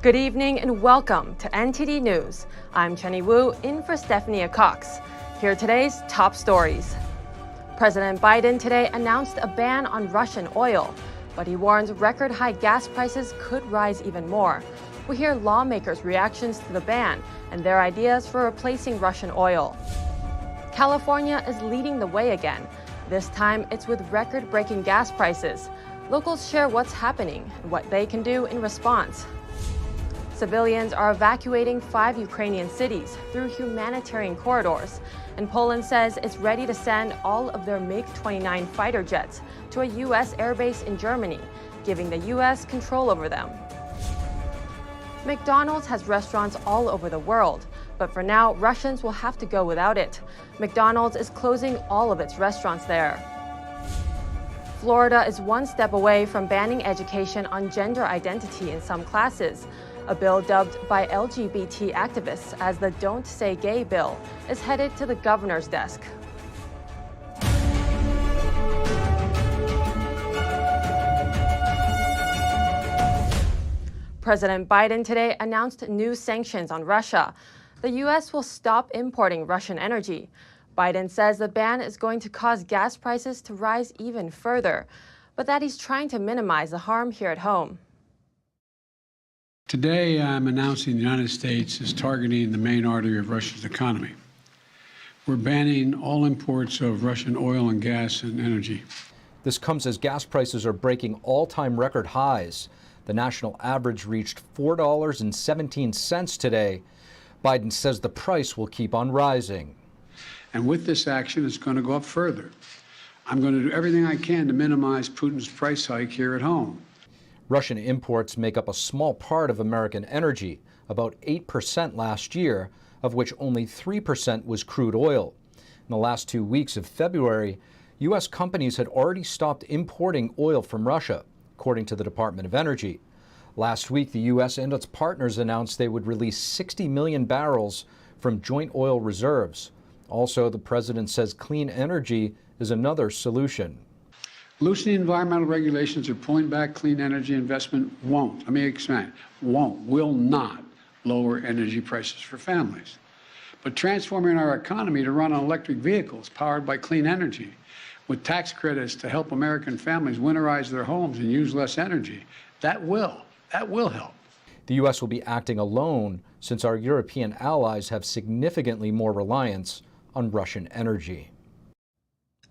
Good evening and welcome to NTD News. I'm Chenny Wu, in for Stephanie Cox. Here are today's top stories. President Biden today announced a ban on Russian oil, but he warns record-high gas prices could rise even more. We hear lawmakers' reactions to the ban and their ideas for replacing Russian oil. California is leading the way again. This time, it's with record-breaking gas prices. Locals share what's happening and what they can do in response. Civilians are evacuating 5 Ukrainian cities through humanitarian corridors, and Poland says it's ready to send all of their MiG-29 fighter jets to a U.S. airbase in Germany, giving the U.S. control over them. McDonald's has restaurants all over the world, but for now, Russians will have to go without it. McDonald's is closing all of its restaurants there. Florida is one step away from banning education on gender identity in some classes. A bill dubbed by LGBT activists as the Don't Say Gay bill is headed to the governor's desk. President Biden today announced new sanctions on Russia. The U.S. will stop importing Russian energy. Biden says the ban is going to cause gas prices to rise even further, but that he's trying to minimize the harm here at home. Today, I'm announcing the United States is targeting the main artery of Russia's economy. We're banning all imports of Russian oil and gas and energy. This comes as gas prices are breaking all-time record highs. The national average reached $4.17 today. Biden says the price will keep on rising. And with this action, it's going to go up further. I'm going to do everything I can to minimize Putin's price hike here at home. Russian imports make up a small part of American energy, about 8% last year, of which only 3% was crude oil. In the last 2 weeks of February, U.S. companies had already stopped importing oil from Russia, according to the Department of Energy. Last week, the U.S. and its partners announced they would release 60 million barrels from joint oil reserves. Also, the president says clean energy is another solution. Loosening environmental regulations or pulling back clean energy investment won't, let me expand, will not lower energy prices for families. But transforming our economy to run on electric vehicles powered by clean energy, with tax credits to help American families winterize their homes and use less energy, that will help. The U.S. will be acting alone since our European allies have significantly more reliance on Russian energy.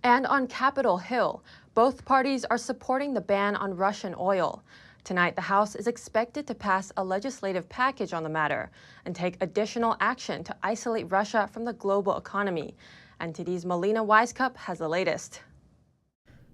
And on Capitol Hill, both parties are supporting the ban on Russian oil. Tonight, the House is expected to pass a legislative package on the matter and take additional action to isolate Russia from the global economy. NTD's Melina Wisecup has the latest.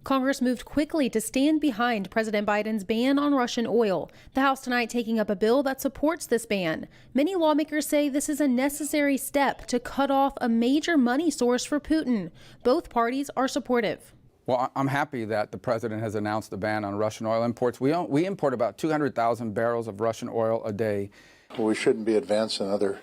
Congress moved quickly to stand behind President Biden's ban on Russian oil. The House tonight taking up a bill that supports this ban. Many lawmakers say this is a necessary step to cut off a major money source for Putin. Both parties are supportive. Well, I'm happy that the president has announced the ban on Russian oil imports. We import about 200,000 barrels of Russian oil a day. Well, we shouldn't be advancing other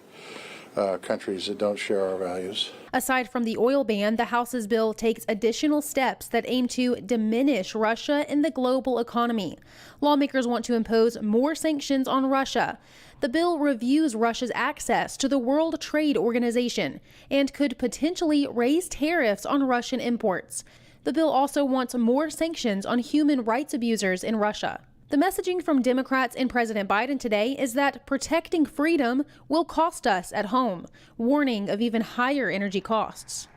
countries that don't share our values. Aside from the oil ban, the House's bill takes additional steps that aim to diminish Russia in the global economy. Lawmakers want to impose more sanctions on Russia. The bill reviews Russia's access to the World Trade Organization and could potentially raise tariffs on Russian imports. The bill also wants more sanctions on human rights abusers in Russia. The messaging from Democrats and President Biden today is that protecting freedom will cost us at home, warning of even higher energy costs.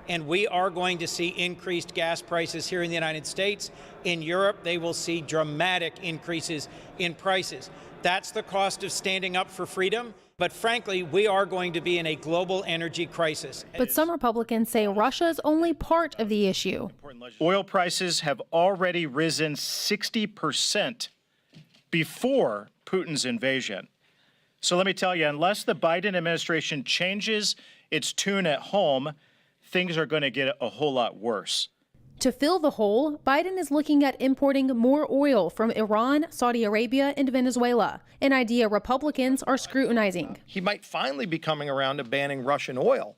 And we are going to see increased gas prices here in the United States. In Europe, they will see dramatic increases in prices. That's the cost of standing up for freedom. But frankly, we are going to be in a global energy crisis. But some Republicans say Russia's only part of the issue. Oil prices have already risen 60% before Putin's invasion. So let me tell you, unless the Biden administration changes its tune at home, things are going to get a whole lot worse. To fill the hole, Biden is looking at importing more oil from Iran, Saudi Arabia, and Venezuela, an idea Republicans are scrutinizing. He might finally be coming around to banning Russian oil.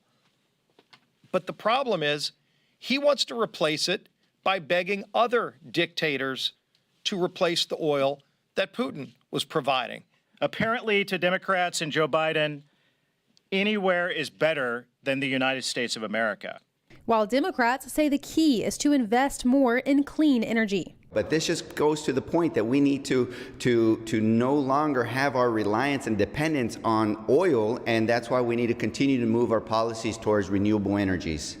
But the problem is, he wants to replace it by begging other dictators to replace the oil that Putin was providing. Apparently, to Democrats and Joe Biden, anywhere is better than the United States of America. While Democrats say the key is to invest more in clean energy. But this just goes to the point that we need to no longer have our reliance and dependence on oil, and that's why we need to continue to move our policies towards renewable energies.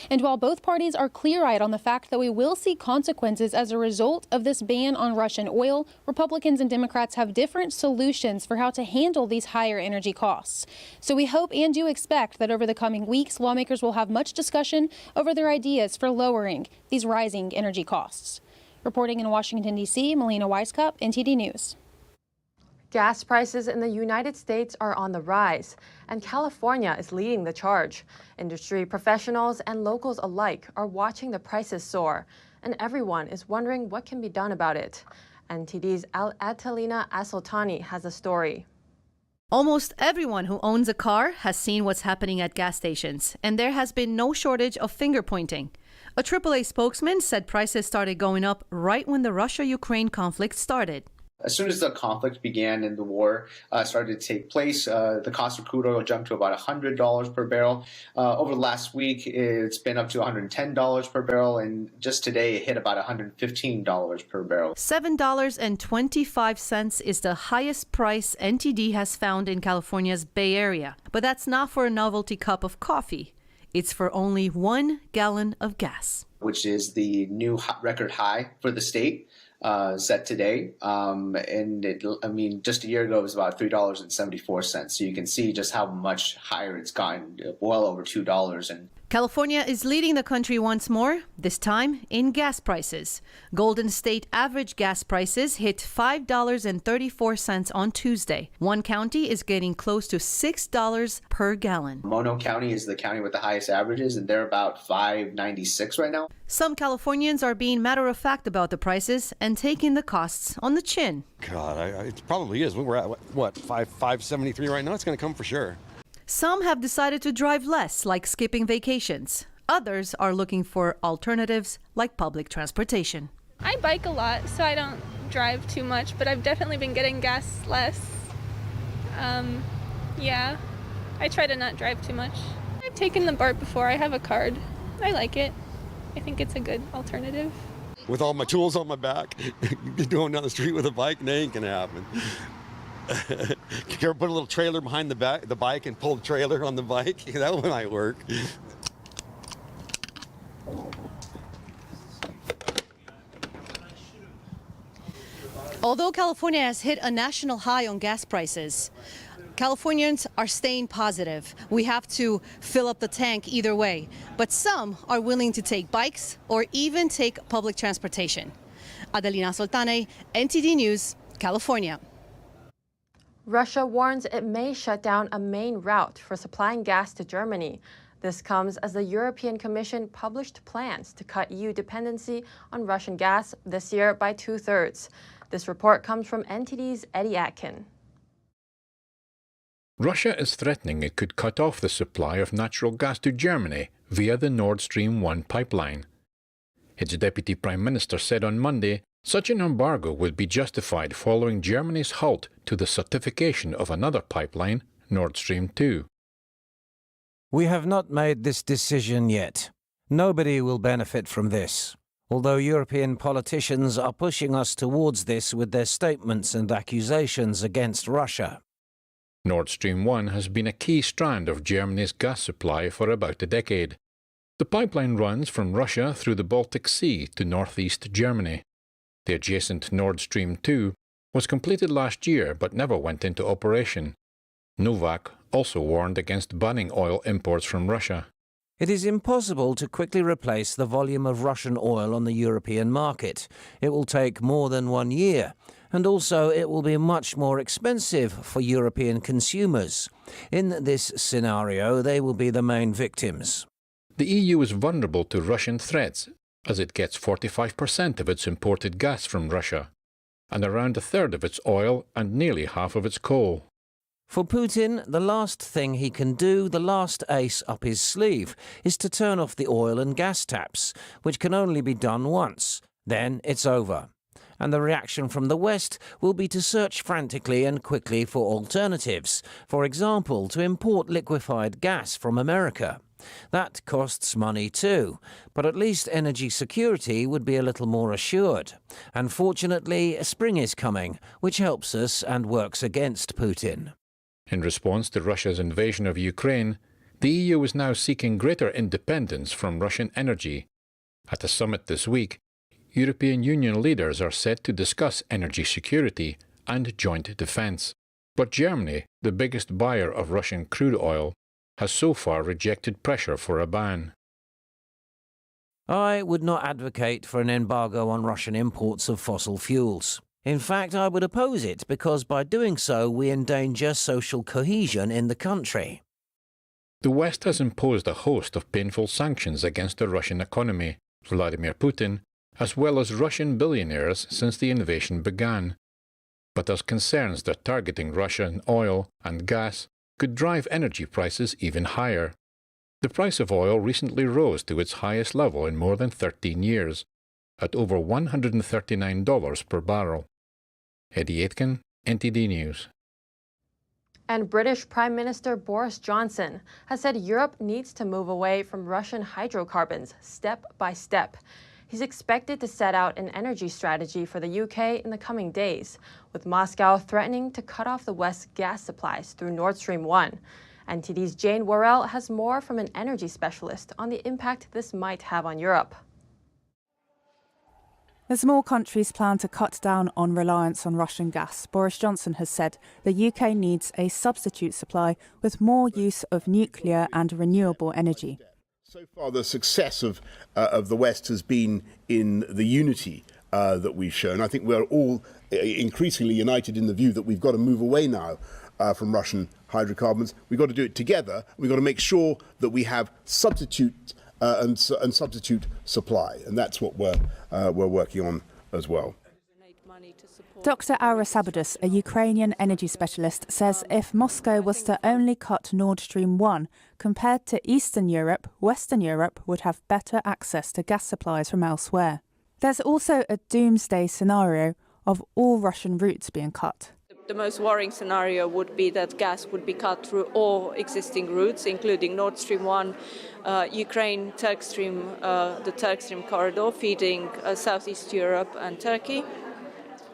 And while both parties are clear-eyed on the fact that we will see consequences as a result of this ban on Russian oil, Republicans and Democrats have different solutions for how to handle these higher energy costs. So we hope and do expect that over the coming weeks, lawmakers will have much discussion over their ideas for lowering these rising energy costs. Reporting in Washington, D.C., Melina Weisskopf, NTD News. Gas prices in the United States are on the rise, and California is leading the charge. Industry professionals and locals alike are watching the prices soar, and everyone is wondering what can be done about it. NTD's Atalina Asoltani has a story. Almost everyone who owns a car has seen what's happening at gas stations, and there has been no shortage of finger pointing. A AAA spokesman said prices started going up right when the Russia-Ukraine conflict started. As soon as the conflict began and the war started to take place, the cost of crude oil jumped to about $100 per barrel. Over the last week, it's been up to $110 per barrel, and just today it hit about $115 per barrel. $7.25 is the highest price NTD has found in California's Bay Area. But that's not for a novelty cup of coffee. It's for only 1 gallon of gas, which is the new record high for the state. Set today, just a year ago it was about $3.74. So you can see just how much higher it's gotten, well over $2. And California is leading the country once more, this time in gas prices. Golden State average gas prices hit $5.34 on Tuesday. One county is getting close to $6 per gallon. Mono County is the county with the highest averages, and they're about $5.96 right now. Some Californians are being matter-of-fact about the prices and taking the costs on the chin. God, it probably is. We're at, what, $5.73 right now? It's going to come for sure. Some have decided to drive less, like skipping vacations. Others are looking for alternatives, like public transportation. I bike a lot, so I don't drive too much, but I've definitely been getting gas less. Yeah, I try to not drive too much. I've taken the BART before. I have a card. I like it. I think it's a good alternative. With all my tools on my back, going down the street with a bike, that ain't gonna happen. You ever put a little trailer behind the bike and pull the trailer on the bike? That one might work. Although California has hit a national high on gas prices, Californians are staying positive. We have to fill up the tank either way. But some are willing to take bikes or even take public transportation. Adelina Soltane, NTD News, California. Russia warns it may shut down a main route for supplying gas to Germany. This comes as the European Commission published plans to cut EU dependency on Russian gas this year by 2/3. This report comes from NTD's Eddie Atkin. Russia is threatening it could cut off the supply of natural gas to Germany via the Nord Stream 1 pipeline. Its deputy prime minister said on Monday such an embargo would be justified following Germany's halt to the certification of another pipeline, Nord Stream 2. We have not made this decision yet. Nobody will benefit from this, although European politicians are pushing us towards this with their statements and accusations against Russia. Nord Stream 1 has been a key strand of Germany's gas supply for about a decade. The pipeline runs from Russia through the Baltic Sea to northeast Germany. The adjacent Nord Stream 2 was completed last year but never went into operation. Novak also warned against banning oil imports from Russia. It is impossible to quickly replace the volume of Russian oil on the European market. It will take more than 1 year, and also it will be much more expensive for European consumers. In this scenario, they will be the main victims. The EU is vulnerable to Russian threats, as it gets 45% of its imported gas from Russia, and around a third of its oil and nearly half of its coal. For Putin, the last thing he can do, the last ace up his sleeve, is to turn off the oil and gas taps, which can only be done once. Then it's over. And the reaction from the West will be to search frantically and quickly for alternatives, for example, to import liquefied gas from America. That costs money too, but at least energy security would be a little more assured. And fortunately, spring is coming, which helps us and works against Putin. In response to Russia's invasion of Ukraine, the EU is now seeking greater independence from Russian energy. At a summit this week, European Union leaders are set to discuss energy security and joint defence. But Germany, the biggest buyer of Russian crude oil, has so far rejected pressure for a ban. I would not advocate for an embargo on Russian imports of fossil fuels. In fact, I would oppose it because by doing so we endanger social cohesion in the country. The West has imposed a host of painful sanctions against the Russian economy, Vladimir Putin, as well as Russian billionaires since the invasion began. But there's concerns that targeting Russian oil and gas could drive energy prices even higher. The price of oil recently rose to its highest level in more than 13 years, at over $139 per barrel. Eddie Aitken, NTD News. And British Prime Minister Boris Johnson has said Europe needs to move away from Russian hydrocarbons step by step. He's expected to set out an energy strategy for the UK in the coming days, with Moscow threatening to cut off the West's gas supplies through Nord Stream 1. NTD's Jane Worrell has more from an energy specialist on the impact this might have on Europe. As more countries plan to cut down on reliance on Russian gas, Boris Johnson has said the UK needs a substitute supply with more use of nuclear and renewable energy. So far, the success of the West has been in the unity that we've shown. I think we're all increasingly united in the view that we've got to move away now from Russian hydrocarbons. We've got to do it together. We've got to make sure that we have substitute and substitute supply, and that's what we're working on as well. Dr. Arasabadus, a Ukrainian energy specialist, says if Moscow was to only cut Nord Stream 1, compared to Eastern Europe, Western Europe would have better access to gas supplies from elsewhere. There's also a doomsday scenario of all Russian routes being cut. The most worrying scenario would be that gas would be cut through all existing routes, including Nord Stream 1, Ukraine, Turk Stream, the Turk Stream corridor feeding Southeast Europe and Turkey.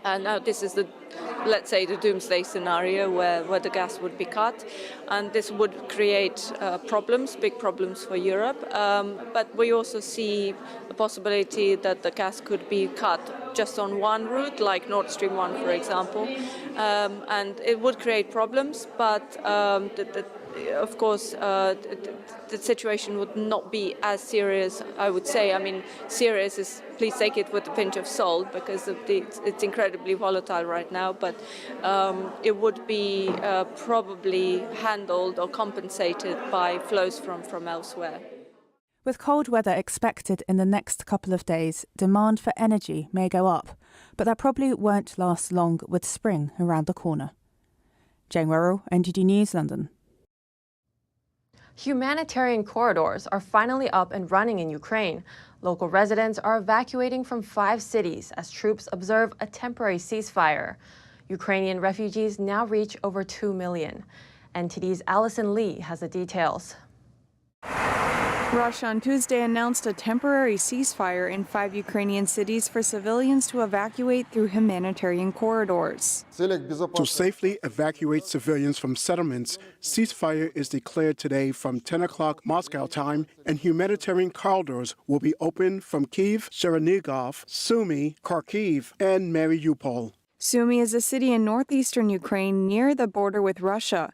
And now this is let's say, the doomsday scenario where the gas would be cut. And this would create big problems for Europe. But we also see a possibility that the gas could be cut just on one route, like Nord Stream 1, for example. And it would create problems, but of course, the situation would not be as serious, I would say. I mean, serious is, please take it with a pinch of salt, because it's incredibly volatile right now, but it would be probably handled or compensated by flows from elsewhere. With cold weather expected in the next couple of days, demand for energy may go up, but that probably won't last long with spring around the corner. Jane Worrell, NTD News, London. Humanitarian corridors are finally up and running in Ukraine. Local residents are evacuating from 5 cities as troops observe a temporary ceasefire. Ukrainian refugees now reach over 2 million. NTD's Allison Lee has the details. Russia on Tuesday announced a temporary ceasefire in 5 Ukrainian cities for civilians to evacuate through humanitarian corridors. To safely evacuate civilians from settlements, ceasefire is declared today from 10 o'clock Moscow time, and humanitarian corridors will be open from Kyiv, Chernigov, Sumy, Kharkiv, and Mariupol. Sumy is a city in northeastern Ukraine near the border with Russia.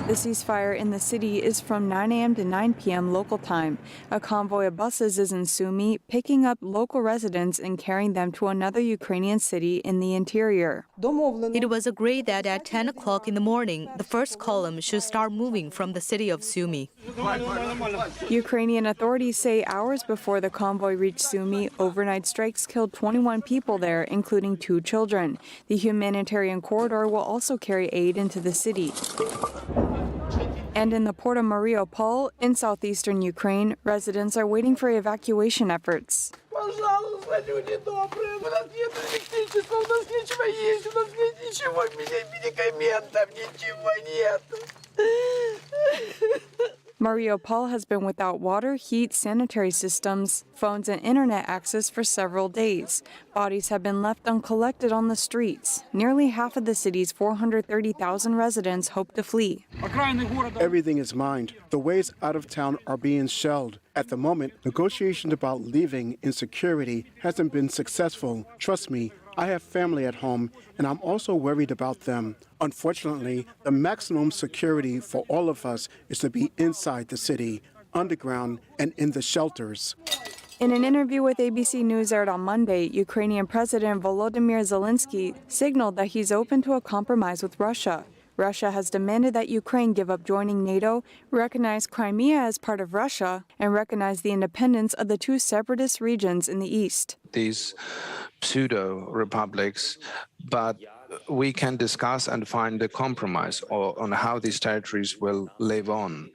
The ceasefire in the city is from 9 a.m. to 9 p.m. local time. A convoy of buses is in Sumy, picking up local residents and carrying them to another Ukrainian city in the interior. It was agreed that at 10 o'clock in the morning, the first column should start moving from the city of Sumy. Ukrainian authorities say hours before the convoy reached Sumy, overnight strikes killed 21 people there, including 2 children. The humanitarian corridor will also carry aid into the city. And in the port of Mariupol, in southeastern Ukraine, residents are waiting for evacuation efforts. пожалуйста, люди добрые, у нас нет электричества, у нас ничего есть, у нас нет ничего, медикаментов, ничего нет. Mariupol has been without water, heat, sanitary systems, phones, and internet access for several days. Bodies have been left uncollected on the streets. Nearly half of the city's 430,000 residents hope to flee. Everything is mined. The ways out of town are being shelled. At the moment, negotiations about leaving in security hasn't been successful. Trust me, I have family at home, and I'm also worried about them. Unfortunately, the maximum security for all of us is to be inside the city, underground, and in the shelters. In an interview with ABC News aired on Monday, Ukrainian President Volodymyr Zelensky signaled that he's open to a compromise with Russia. Russia has demanded that Ukraine give up joining NATO, recognize Crimea as part of Russia, and recognize the independence of the two separatist regions in the east. These pseudo-republics, but we can discuss and find a compromise on how these territories will live on.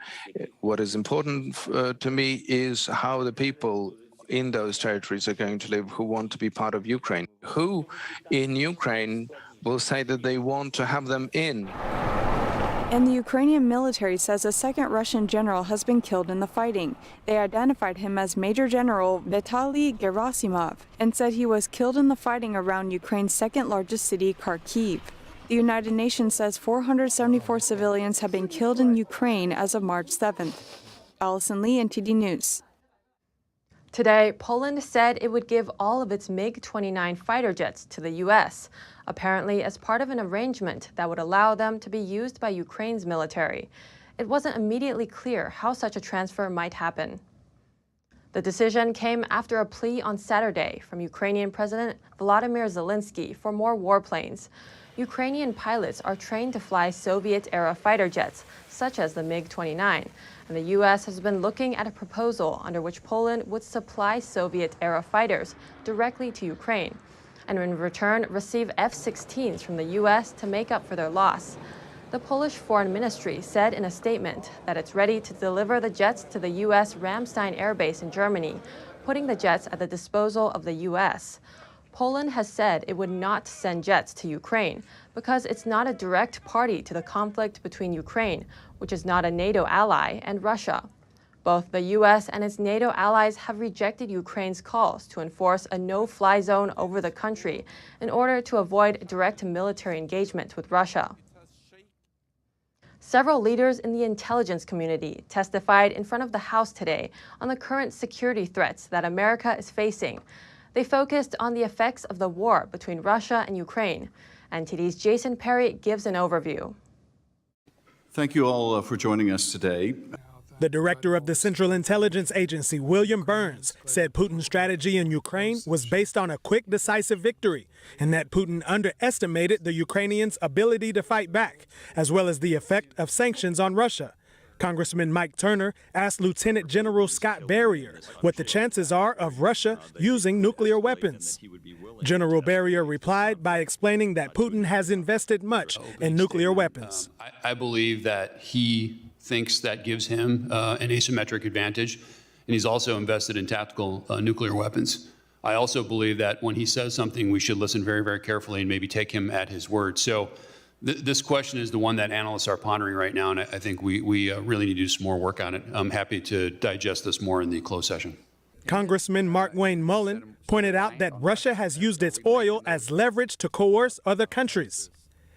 What is important to me is how the people in those territories are going to live who want to be part of Ukraine. Who in Ukraine will say that they want to have them in? And the Ukrainian military says a second Russian general has been killed in the fighting. They identified him as Major General Vitaly Gerasimov and said he was killed in the fighting around Ukraine's second largest city, Kharkiv. The United Nations says 474 civilians have been killed in Ukraine as of March 7th. Allison Lee, NTD News. Today, Poland said it would give all of its MiG-29 fighter jets to the U.S., apparently as part of an arrangement that would allow them to be used by Ukraine's military. It wasn't immediately clear how such a transfer might happen. The decision came after a plea on Saturday from Ukrainian President Volodymyr Zelensky for more warplanes. Ukrainian pilots are trained to fly Soviet-era fighter jets, such as the MiG-29, and the U.S. has been looking at a proposal under which Poland would supply Soviet-era fighters directly to Ukraine, and in return receive F-16s from the U.S. to make up for their loss. The Polish Foreign Ministry said in a statement that it's ready to deliver the jets to the U.S. Ramstein Air Base in Germany, putting the jets at the disposal of the U.S. Poland has said it would not send jets to Ukraine because it's not a direct party to the conflict between Ukraine, which is not a NATO ally, and Russia. Both the U.S. and its NATO allies have rejected Ukraine's calls to enforce a no-fly zone over the country in order to avoid direct military engagement with Russia. Several leaders in the intelligence community testified in front of the House today on the current security threats that America is facing. They focused on the effects of the war between Russia and Ukraine. NTD's Jason Perry gives an overview. Thank you all for joining us today. The director of the Central Intelligence Agency, William Burns, said Putin's strategy in Ukraine was based on a quick, decisive victory, and that Putin underestimated the Ukrainians' ability to fight back, as well as the effect of sanctions on Russia. Congressman Mike Turner asked Lieutenant General Scott Barrier what the chances are of Russia using nuclear weapons. General Barrier replied by explaining that Putin has invested much in nuclear weapons. I believe that he thinks that gives him an asymmetric advantage, and he's also invested in tactical nuclear weapons. I also believe that when he says something, we should listen very, very carefully and maybe take him at his word. So this question is the one that analysts are pondering right now, and I think we really need to do some more work on it. I'm happy to digest this more in the closed session. Congressman Mark Wayne Mullen pointed out that Russia has used its oil as leverage to coerce other countries.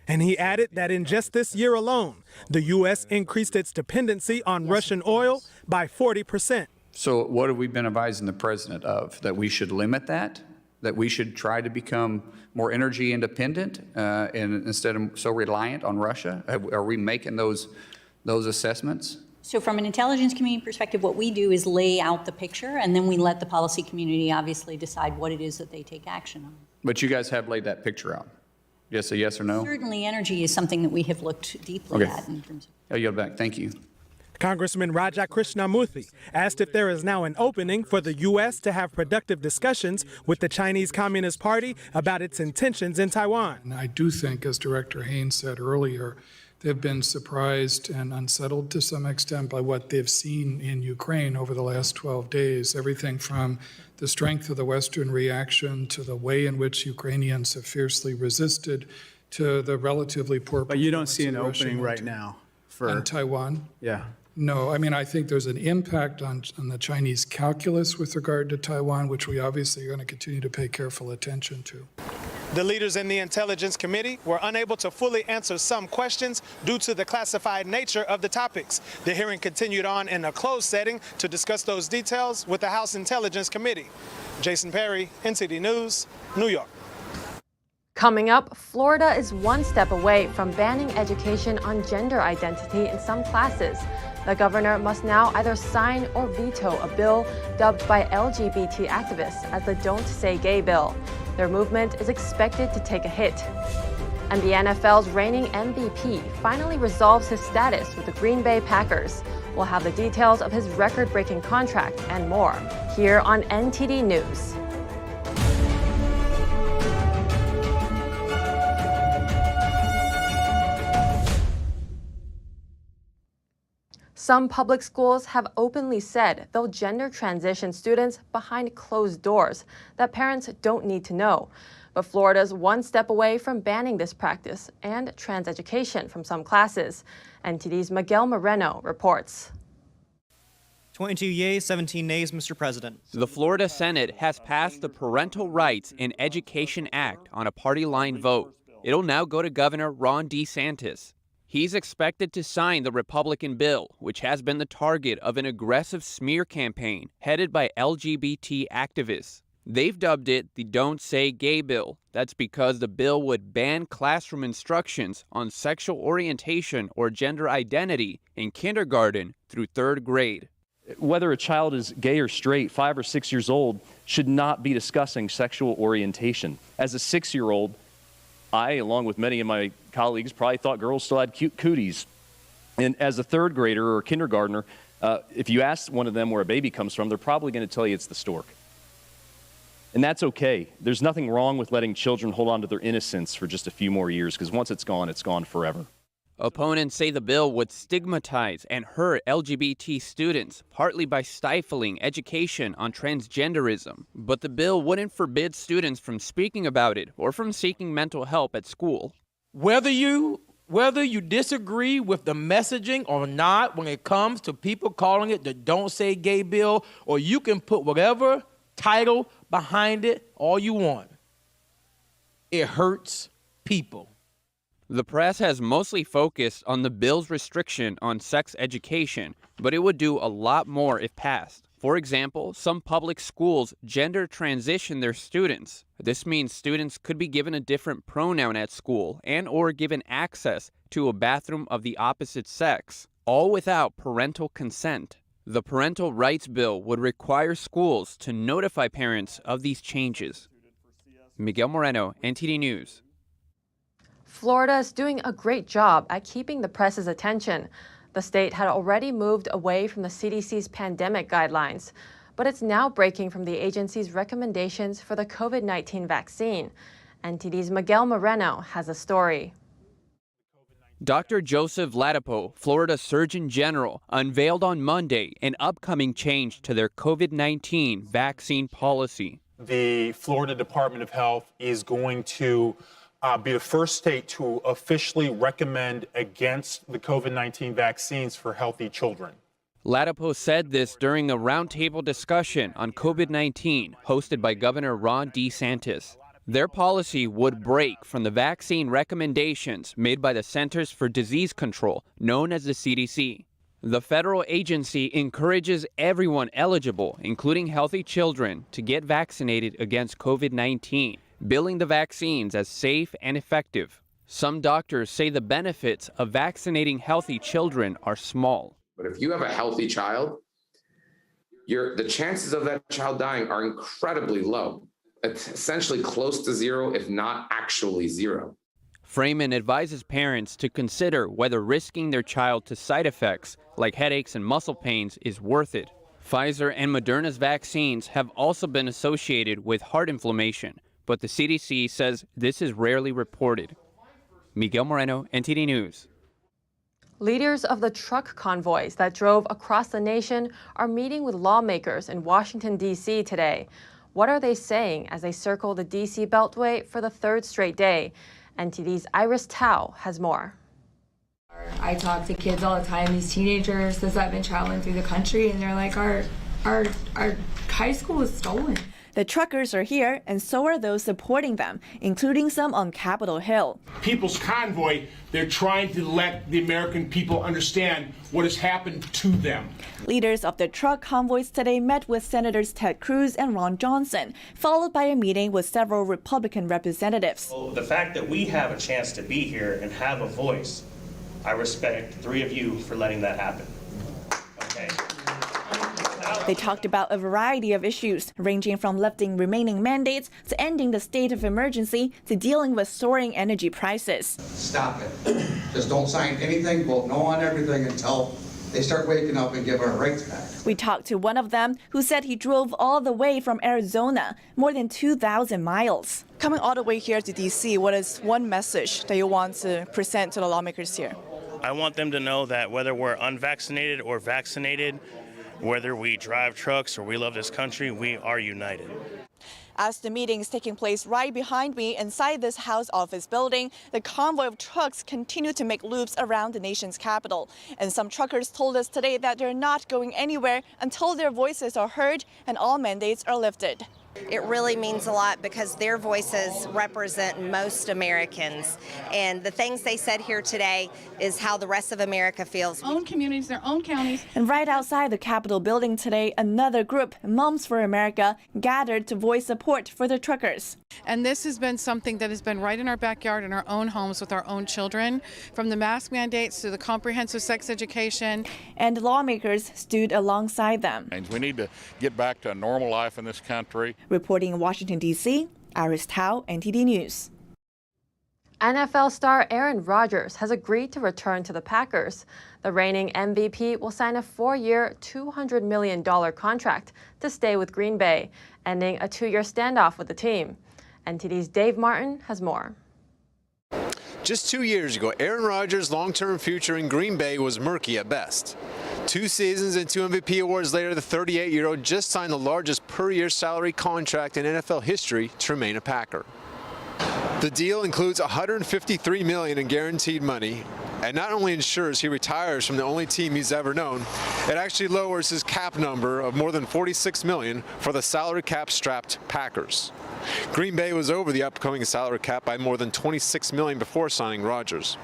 And he added that in just this year alone, the U.S. increased its dependency on Russian oil by 40%. So what have we been advising the president of? That we should limit that? That we should try to become more energy independent and instead of so reliant on Russia? Are we making those assessments? So from an intelligence community perspective, what we do is lay out the picture, and then we let the policy community obviously decide what it is that they take action on. But you guys have laid that picture out. Yes, a yes or no? Certainly energy is something that we have looked deeply at in terms of. I'll yield back. Thank you. Congressman Raja Krishnamurthy asked if there is now an opening for the U.S. to have productive discussions with the Chinese Communist Party about its intentions in Taiwan. And I do think, as Director Haynes said earlier, they've been surprised and unsettled to some extent by what they've seen in Ukraine over the last 12 days. Everything from the strength of the Western reaction to the way in which Ukrainians have fiercely resisted to the relatively poor. But you don't see an opening right now for Taiwan? Yeah. No, I mean, I think there's an impact on the Chinese calculus with regard to Taiwan, which we obviously are going to continue to pay careful attention to. The leaders in the Intelligence Committee were unable to fully answer some questions due to the classified nature of the topics. The hearing continued on in a closed setting to discuss those details with the House Intelligence Committee. Jason Perry, NTD News, New York. Coming up, Florida is one step away from banning education on gender identity in some classes. The governor must now either sign or veto a bill dubbed by LGBT activists as the Don't Say Gay bill. Their movement is expected to take a hit. And the NFL's reigning MVP finally resolves his status with the Green Bay Packers. We'll have the details of his record-breaking contract and more here on NTD News. Some public schools have openly said they'll gender transition students behind closed doors that parents don't need to know. But Florida's one step away from banning this practice and trans education from some classes. NTD's Miguel Moreno reports. 22 yeas, 17 nays, Mr. President. The Florida Senate has passed the Parental Rights in Education Act on a party-line vote. It'll now go to Governor Ron DeSantis. He's expected to sign the Republican bill, which has been the target of an aggressive smear campaign headed by LGBT activists. They've dubbed it the Don't Say Gay bill. That's because the bill would ban classroom instructions on sexual orientation or gender identity in kindergarten through 3rd grade. Whether a child is gay or straight, 5 or 6 years old, should not be discussing sexual orientation. As a 6-year-old, I, along with many of my colleagues, probably thought girls still had cute cooties. And as a 3rd grader or kindergartner, if you ask one of them where a baby comes from, they're probably going to tell you it's the stork. And that's okay. There's nothing wrong with letting children hold on to their innocence for just a few more years, because once it's gone forever. Opponents say the bill would stigmatize and hurt LGBT students, partly by stifling education on transgenderism. But the bill wouldn't forbid students from speaking about it or from seeking mental help at school. Whether you disagree with the messaging or not when it comes to people calling it the Don't Say Gay bill, or you can put whatever title behind it all you want, it hurts people. The press has mostly focused on the bill's restriction on sex education, but it would do a lot more if passed. For example, some public schools gender transition their students. This means students could be given a different pronoun at school and/or given access to a bathroom of the opposite sex, all without parental consent. The Parental Rights Bill would require schools to notify parents of these changes. Miguel Moreno, NTD News. Florida is doing a great job at keeping the press's attention. The state had already moved away from the CDC's pandemic guidelines, but it's now breaking from the agency's recommendations for the COVID-19 vaccine. NTD's Miguel Moreno has a story. Dr. Joseph Ladapo, Florida Surgeon General, unveiled on Monday an upcoming change to their COVID-19 vaccine policy. The Florida Department of Health is going to be the first state to officially recommend against the COVID-19 vaccines for healthy children. Ladapo said this during a roundtable discussion on COVID-19 hosted by Governor Ron DeSantis. Their policy would break from the vaccine recommendations made by the Centers for Disease Control, known as the CDC. The federal agency encourages everyone eligible, including healthy children, to get vaccinated against COVID-19. Billing the vaccines as safe and effective. Some doctors say the benefits of vaccinating healthy children are small. But if you have a healthy child, the chances of that child dying are incredibly low. It's essentially close to zero, if not actually zero. Freeman advises parents to consider whether risking their child to side effects like headaches and muscle pains is worth it. Pfizer and Moderna's vaccines have also been associated with heart inflammation, but the CDC says this is rarely reported. Miguel Moreno, NTD News. Leaders of the truck convoys that drove across the nation are meeting with lawmakers in Washington, D.C. today. What are they saying as they circle the D.C. Beltway for the third straight day? NTD's Iris Tao has more. I talk to kids all the time, these teenagers that have been traveling through the country, and they're like, our high school was stolen. The truckers are here, and so are those supporting them, including some on Capitol Hill. People's Convoy, they're trying to let the American people understand what has happened to them. Leaders of the truck convoys today met with Senators Ted Cruz and Ron Johnson, followed by a meeting with several Republican representatives. Well, the fact that we have a chance to be here and have a voice, I respect the three of you for letting that happen. Okay. They talked about a variety of issues, ranging from lifting remaining mandates to ending the state of emergency to dealing with soaring energy prices. Stop it. Just don't sign anything, vote no on everything until they start waking up and give our rights back. We talked to one of them who said he drove all the way from Arizona, more than 2,000 miles. Coming all the way here to D.C., what is one message that you want to present to the lawmakers here? I want them to know that whether we're unvaccinated or vaccinated, whether we drive trucks or we love this country, we are united. As the meeting is taking place right behind me inside this House office building, the convoy of trucks continue to make loops around the nation's capital. And some truckers told us today that they're not going anywhere until their voices are heard and all mandates are lifted. It really means a lot because their voices represent most Americans. And the things they said here today is how the rest of America feels. Own communities, their own counties. And right outside the Capitol building today, another group, Moms for America, gathered to voice support for the truckers. And this has been something that has been right in our backyard, in our own homes with our own children, from the mask mandates to the comprehensive sex education. And lawmakers stood alongside them. We need to get back to a normal life in this country. Reporting in Washington, D.C., Iris Tao, NTD News. NFL star Aaron Rodgers has agreed to return to the Packers. The reigning MVP will sign a 4-year, $200 million contract to stay with Green Bay, ending a 2-year standoff with the team. NTD's Dave Martin has more. Just 2 years ago, Aaron Rodgers' long-term future in Green Bay was murky at best. 2 seasons and 2 MVP awards later, the 38-year-old just signed the largest per-year salary contract in NFL history to remain a Packer. The deal includes $153 million in guaranteed money, and not only ensures he retires from the only team he's ever known, it actually lowers his cap number of more than $46 million for the salary cap-strapped Packers. Green Bay was over the upcoming salary cap by more than $26 million before signing Rodgers.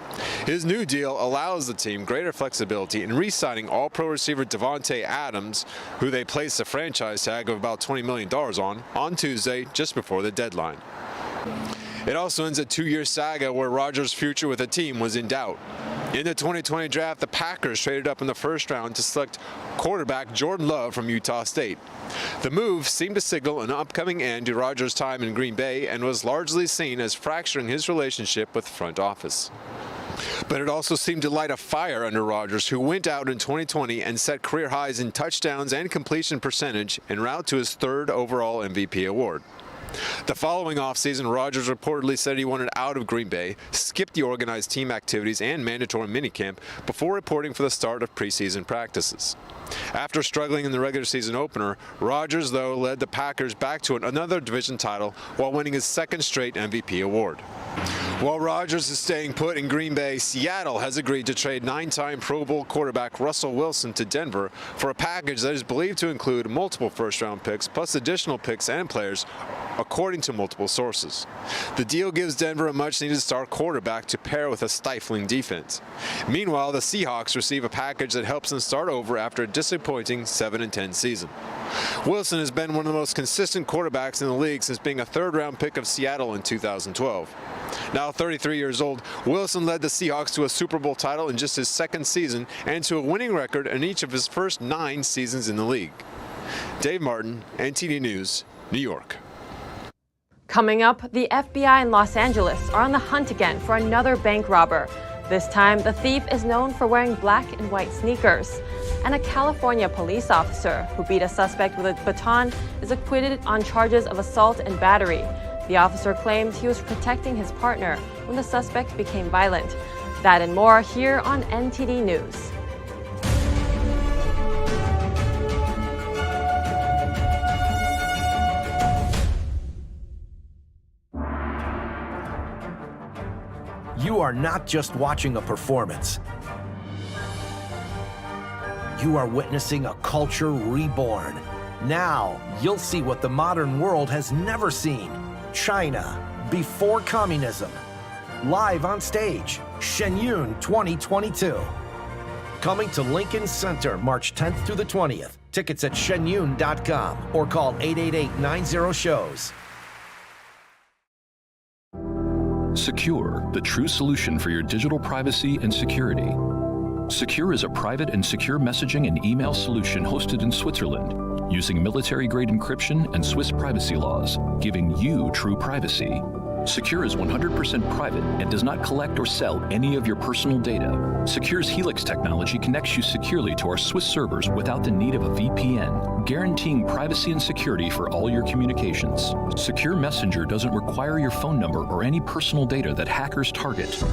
His new deal allows the team greater flexibility in re-signing all-pro receiver Davante Adams, who they placed a franchise tag of about $20 million on Tuesday, just before the deadline. It also ends a 2-year saga where Rodgers' future with the team was in doubt. In the 2020 draft, the Packers traded up in the first round to select quarterback Jordan Love from Utah State. The move seemed to signal an upcoming end to Rodgers' time in Green Bay and was largely seen as fracturing his relationship with the front office. But it also seemed to light a fire under Rodgers, who went out in 2020 and set career highs in touchdowns and completion percentage en route to his 3rd overall MVP award. The following offseason, Rodgers reportedly said he wanted out of Green Bay, skipped the organized team activities and mandatory minicamp before reporting for the start of preseason practices. After struggling in the regular season opener, Rodgers, though, led the Packers back to another division title while winning his 2nd straight MVP award. While Rodgers is staying put in Green Bay, Seattle has agreed to trade 9-time Pro Bowl quarterback Russell Wilson to Denver for a package that is believed to include multiple first-round picks plus additional picks and players, according to multiple sources. The deal gives Denver a much-needed star quarterback to pair with a stifling defense. Meanwhile, the Seahawks receive a package that helps them start over after a disappointing 7-10 season. Wilson has been one of the most consistent quarterbacks in the league since being a 3rd-round pick of Seattle in 2012. Now 33 years old, Wilson led the Seahawks to a Super Bowl title in just his 2nd season and to a winning record in each of his first 9 seasons in the league. Dave Martin, NTD News, New York. Coming up, the FBI in Los Angeles are on the hunt again for another bank robber. This time, the thief is known for wearing black and white sneakers. And a California police officer who beat a suspect with a baton is acquitted on charges of assault and battery. The officer claimed he was protecting his partner when the suspect became violent. That and more here on NTD News. You are not just watching a performance. You are witnessing a culture reborn. Now, you'll see what the modern world has never seen. China, before communism. Live on stage, Shen Yun 2022. Coming to Lincoln Center, March 10th through the 20th. Tickets at shenyun.com or call 888-90-SHOWS. Secure, the true solution for your digital privacy and security. Secure is a private and secure messaging and email solution hosted in Switzerland, using military-grade encryption and Swiss privacy laws, giving you true privacy. Secure is 100% private and does not collect or sell any of your personal data. Secure's Helix technology connects you securely to our Swiss servers without the need of a VPN, guaranteeing privacy and security for all your communications. Secure Messenger doesn't require your phone number or any personal data that hackers target.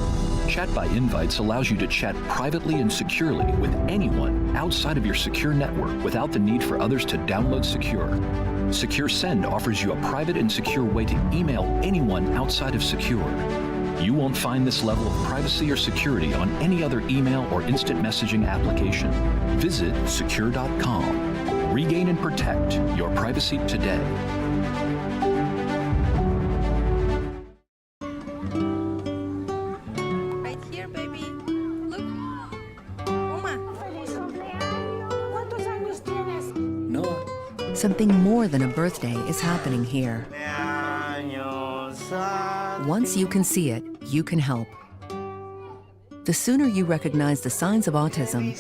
Chat by Invites allows you to chat privately and securely with anyone outside of your secure network without the need for others to download Secure. Secure Send offers you a private and secure way to email anyone outside of Secure. You won't find this level of privacy or security on any other email or instant messaging application. Visit secure.com. Regain and protect your privacy today. Right here, baby. Look. Uma. Something more than a birthday is happening here. Once you can see it, you can help. The sooner you recognize the signs of autism,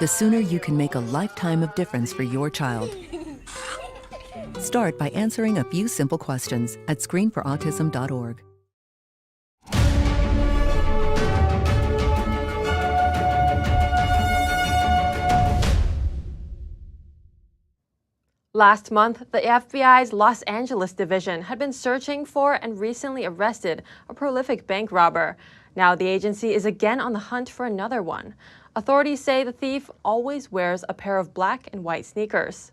the sooner you can make a lifetime of difference for your child. Start by answering a few simple questions at screenforautism.org. Last month, the FBI's Los Angeles division had been searching for and recently arrested a prolific bank robber. Now the agency is again on the hunt for another one. Authorities say the thief always wears a pair of black and white sneakers.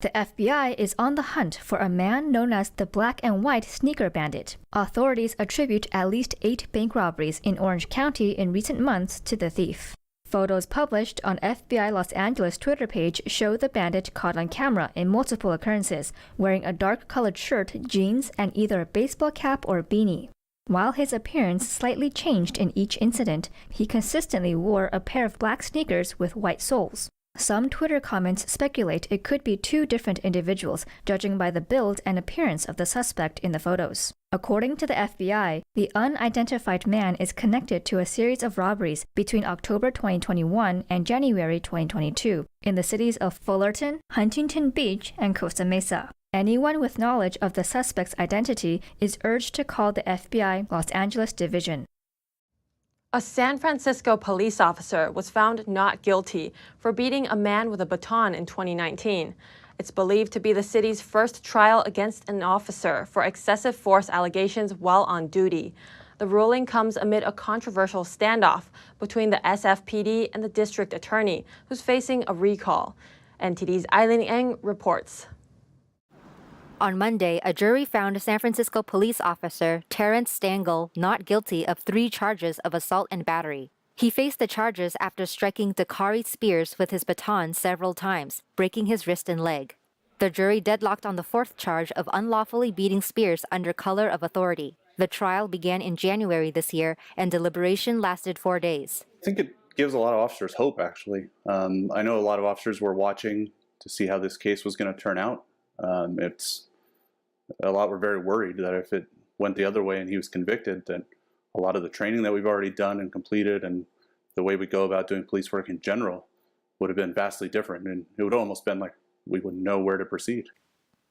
The FBI is on the hunt for a man known as the Black and White Sneaker Bandit. Authorities attribute at least 8 bank robberies in Orange County in recent months to the thief. Photos published on FBI Los Angeles Twitter page show the bandit caught on camera in multiple occurrences, wearing a dark-colored shirt, jeans, and either a baseball cap or beanie. While his appearance slightly changed in each incident, he consistently wore a pair of black sneakers with white soles. Some Twitter comments speculate it could be 2 different individuals, judging by the build and appearance of the suspect in the photos. According to the FBI, the unidentified man is connected to a series of robberies between October 2021 and January 2022 in the cities of Fullerton, Huntington Beach, and Costa Mesa. Anyone with knowledge of the suspect's identity is urged to call the FBI Los Angeles Division. A San Francisco police officer was found not guilty for beating a man with a baton in 2019. It's believed to be the city's first trial against an officer for excessive force allegations while on duty. The ruling comes amid a controversial standoff between the SFPD and the district attorney, who's facing a recall. NTD's Eileen Eng reports. On Monday, a jury found San Francisco police officer Terrence Stangl not guilty of 3 charges of assault and battery. He faced the charges after striking Dakari Spears with his baton several times, breaking his wrist and leg. The jury deadlocked on the 4th charge of unlawfully beating Spears under color of authority. The trial began in January this year, and deliberation lasted 4 days. I think it gives a lot of officers hope, actually. I know a lot of officers were watching to see how this case was going to turn out. A lot were very worried that if it went the other way and he was convicted, that a lot of the training that we've already done and completed and the way we go about doing police work in general would have been vastly different. And it would almost been like we wouldn't know where to proceed.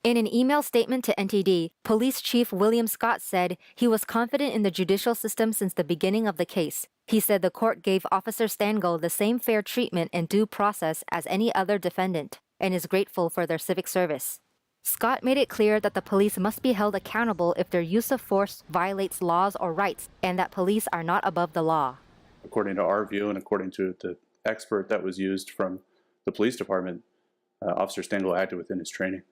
In an email statement to NTD, Police Chief William Scott said he was confident in the judicial system since the beginning of the case. He said the court gave Officer Stangl the same fair treatment and due process as any other defendant and is grateful for their civic service. Scott made it clear that the police must be held accountable if their use of force violates laws or rights, and that police are not above the law. According to our view and according to the expert that was used from the police department, Officer Stengel acted within his training.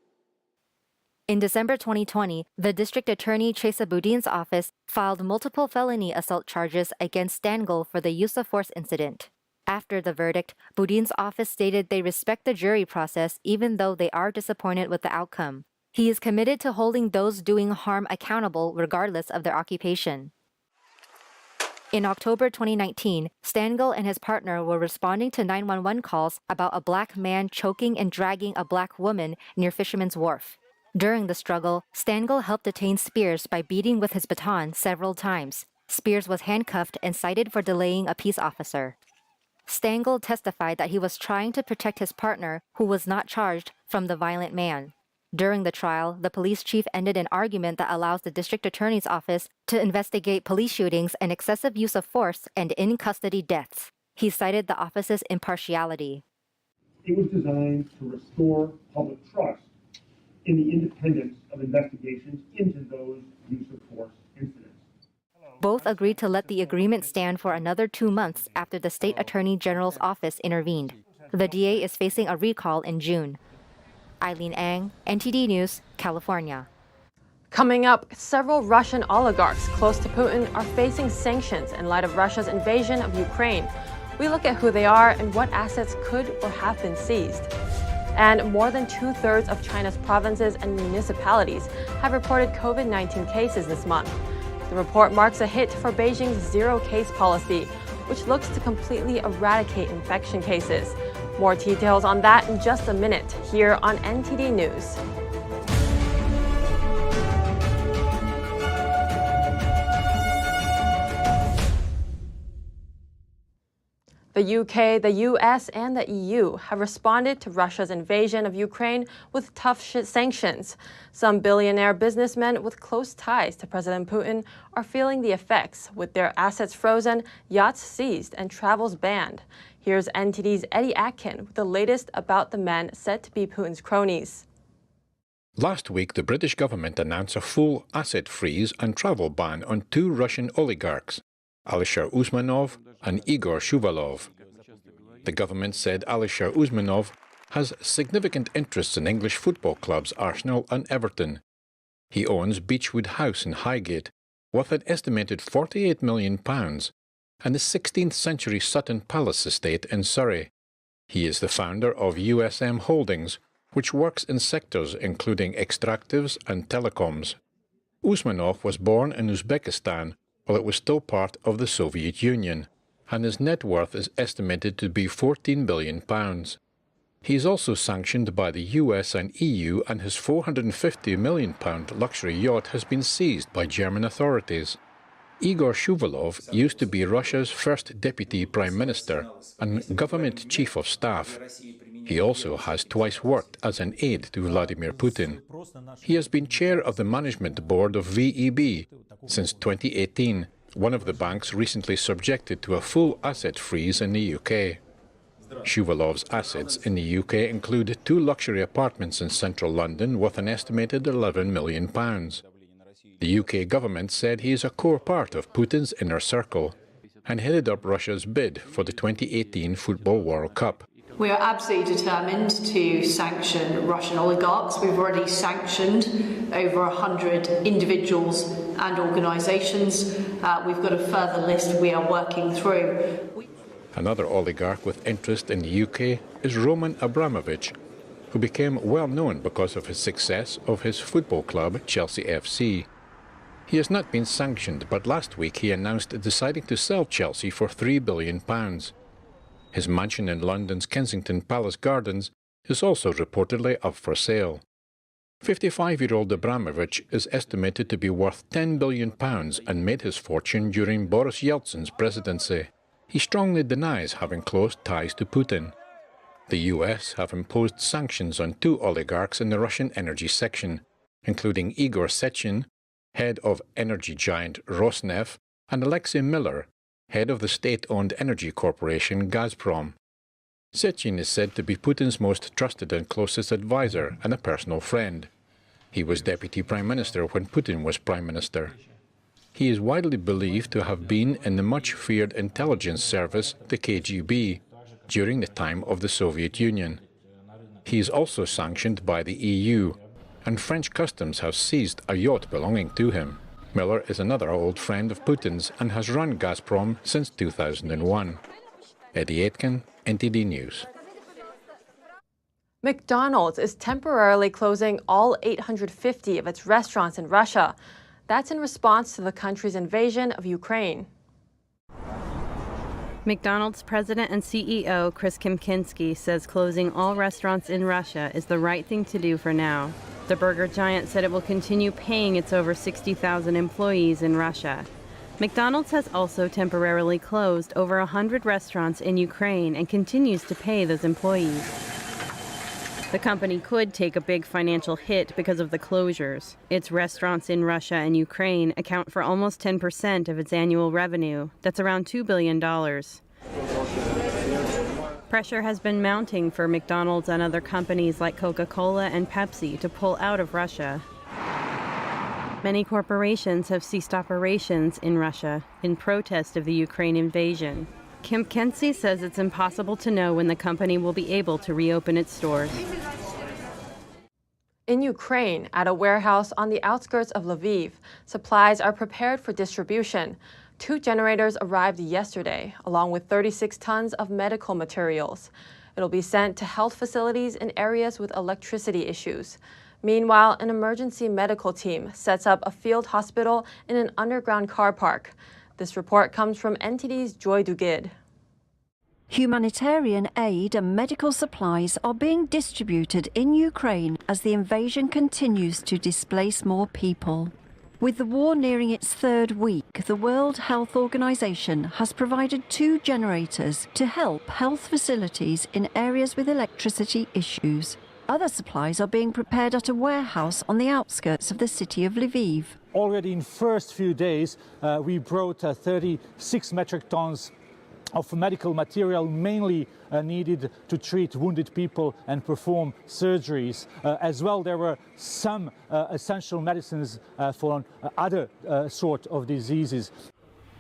In December 2020, the District Attorney Chesa Boudin's office filed multiple felony assault charges against Stengel for the use of force incident. After the verdict, Boudin's office stated they respect the jury process even though they are disappointed with the outcome. He is committed to holding those doing harm accountable regardless of their occupation. In October 2019, Stengel and his partner were responding to 911 calls about a black man choking and dragging a black woman near Fisherman's Wharf. During the struggle, Stengel helped detain Spears by beating with his baton several times. Spears was handcuffed and cited for delaying a peace officer. Stengel testified that he was trying to protect his partner, who was not charged, from the violent man. During the trial, the police chief ended an argument that allows the district attorney's office to investigate police shootings and excessive use of force and in-custody deaths. He cited the office's impartiality. It was designed to restore public trust in the independence of investigations into those use of force incidents. Both agreed to let the agreement stand for another 2 months after the state attorney general's office intervened. The DA is facing a recall in June. Eileen Ang, NTD News, California. Coming up, several Russian oligarchs close to Putin are facing sanctions in light of Russia's invasion of Ukraine. We look at who they are and what assets could or have been seized. And more than 2/3 of China's provinces and municipalities have reported COVID-19 cases this month. The report marks a hit for Beijing's zero-case policy, which looks to completely eradicate infection cases. More details on that in just a minute here on NTD News. The UK, the US, and the EU have responded to Russia's invasion of Ukraine with tough sanctions. Some billionaire businessmen with close ties to President Putin are feeling the effects, with their assets frozen, yachts seized, and travels banned. Here's NTD's Eddie Atkin with the latest about the men said to be Putin's cronies. Last week, the British government announced a full asset freeze and travel ban on 2 Russian oligarchs, Alisher Usmanov and Igor Shuvalov. The government said Alisher Usmanov has significant interests in English football clubs Arsenal and Everton. He owns Beechwood House in Highgate, worth an estimated £48 million, and the 16th century Sutton Palace estate in Surrey. He is the founder of USM Holdings, which works in sectors including extractives and telecoms. Usmanov was born in Uzbekistan while it was still part of the Soviet Union, and his net worth is estimated to be £14 billion. He is also sanctioned by the US and EU, and his £450 million luxury yacht has been seized by German authorities. Igor Shuvalov used to be Russia's first deputy prime minister and government chief of staff. He also has twice worked as an aide to Vladimir Putin. He has been chair of the management board of VEB since 2018, one of the banks recently subjected to a full asset freeze in the UK. Shuvalov's assets in the UK include 2 luxury apartments in central London worth an estimated £11 million. The UK government said he is a core part of Putin's inner circle and headed up Russia's bid for the 2018 Football World Cup. We are absolutely determined to sanction Russian oligarchs. We've already sanctioned over 100 individuals and organisations. We've got a further list we are working through. Another oligarch with interest in the UK is Roman Abramovich, who became well known because of his success of his football club Chelsea FC. He has not been sanctioned, but last week he announced deciding to sell Chelsea for £3 billion. His mansion in London's Kensington Palace Gardens is also reportedly up for sale. 55-year-old Abramovich is estimated to be worth £10 billion and made his fortune during Boris Yeltsin's presidency. He strongly denies having close ties to Putin. The US have imposed sanctions on 2 oligarchs in the Russian energy section, including Igor Sechin, head of energy giant Rosneft, and Alexei Miller, head of the state-owned energy corporation Gazprom. Sechin is said to be Putin's most trusted and closest advisor and a personal friend. He was deputy prime minister when Putin was prime minister. He is widely believed to have been in the much-feared intelligence service, the KGB, during the time of the Soviet Union. He is also sanctioned by the EU, and French customs have seized a yacht belonging to him. Miller is another old friend of Putin's and has run Gazprom since 2001. Eddie Aitken, NTD News. McDonald's is temporarily closing all 850 of its restaurants in Russia. That's in response to the country's invasion of Ukraine. McDonald's president and CEO Chris Kempczinski says closing all restaurants in Russia is the right thing to do for now. The burger giant said it will continue paying its over 60,000 employees in Russia. McDonald's has also temporarily closed over 100 restaurants in Ukraine and continues to pay those employees. The company could take a big financial hit because of the closures. Its restaurants in Russia and Ukraine account for almost 10% of its annual revenue. That's around $2 billion. Pressure has been mounting for McDonald's and other companies like Coca-Cola and Pepsi to pull out of Russia. Many corporations have ceased operations in Russia in protest of the Ukraine invasion. Kempczinski says it's impossible to know when the company will be able to reopen its stores. In Ukraine, at a warehouse on the outskirts of Lviv, supplies are prepared for distribution. 2 generators arrived yesterday, along with 36 tons of medical materials. It'll be sent to health facilities in areas with electricity issues. Meanwhile, an emergency medical team sets up a field hospital in an underground car park. This report comes from NTD's Joy Dugid. Humanitarian aid and medical supplies are being distributed in Ukraine as the invasion continues to displace more people. With the war nearing its 3rd week, the World Health Organization has provided 2 generators to help health facilities in areas with electricity issues. Other supplies are being prepared at a warehouse on the outskirts of the city of Lviv. Already in first few days, we brought 36 metric tons of medical material, mainly needed to treat wounded people and perform surgeries. As well, there were some essential medicines for other sort of diseases.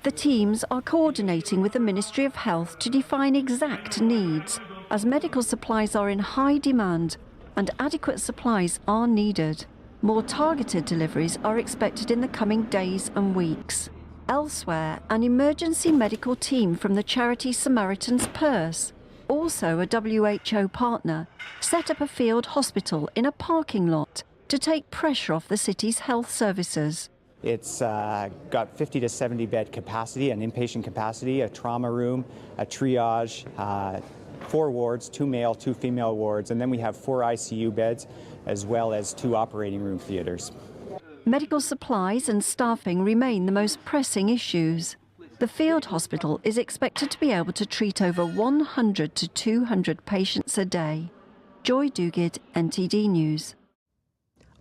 The teams are coordinating with the Ministry of Health to define exact needs, as medical supplies are in high demand and adequate supplies are needed. More targeted deliveries are expected in the coming days and weeks. Elsewhere, an emergency medical team from the charity Samaritan's Purse, also a WHO partner, set up a field hospital in a parking lot to take pressure off the city's health services. It's got 50 to 70 bed capacity, an inpatient capacity, a trauma room, a triage, 4 wards, 2 male, 2 female wards, and then we have 4 ICU beds, as well as 2 operating room theaters. Medical supplies and staffing remain the most pressing issues. The field hospital is expected to be able to treat over 100 to 200 patients a day. Joy Dugid, NTD News.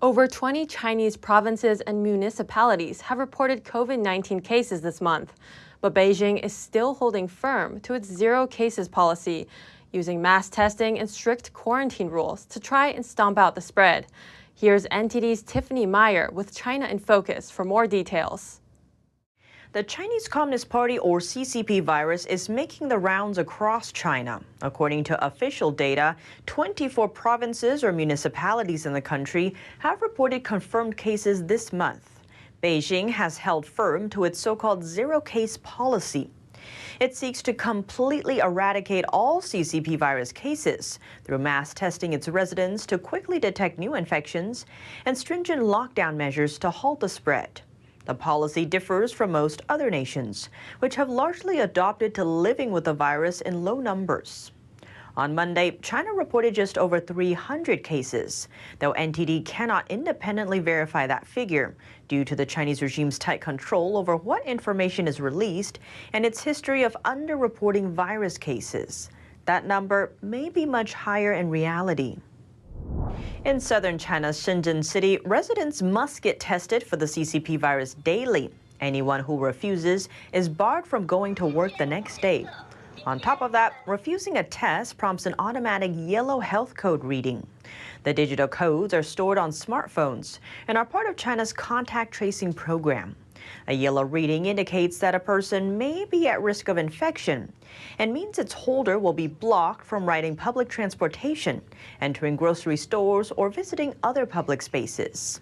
Over 20 Chinese provinces and municipalities have reported COVID-19 cases this month, but Beijing is still holding firm to its zero cases policy, using mass testing and strict quarantine rules to try and stomp out the spread. Here's NTD's Tiffany Meyer with China in Focus for more details. The Chinese Communist Party, or CCP virus, is making the rounds across China. According to official data, 24 provinces or municipalities in the country have reported confirmed cases this month. Beijing has held firm to its so-called zero-case policy. It seeks to completely eradicate all CCP virus cases through mass testing its residents to quickly detect new infections and stringent lockdown measures to halt the spread. The policy differs from most other nations, which have largely adopted to living with the virus in low numbers. On Monday, China reported just over 300 cases, though NTD cannot independently verify that figure due to the Chinese regime's tight control over what information is released and its history of underreporting virus cases. That number may be much higher in reality. In southern China's Shenzhebn city, residents must get tested for the CCP virus daily. Anyone who refuses is barred from going to work the next day. On top of that, refusing a test prompts an automatic yellow health code reading. The digital codes are stored on smartphones and are part of China's contact tracing program. A yellow reading indicates that a person may be at risk of infection and means its holder will be blocked from riding public transportation, entering grocery stores, or visiting other public spaces.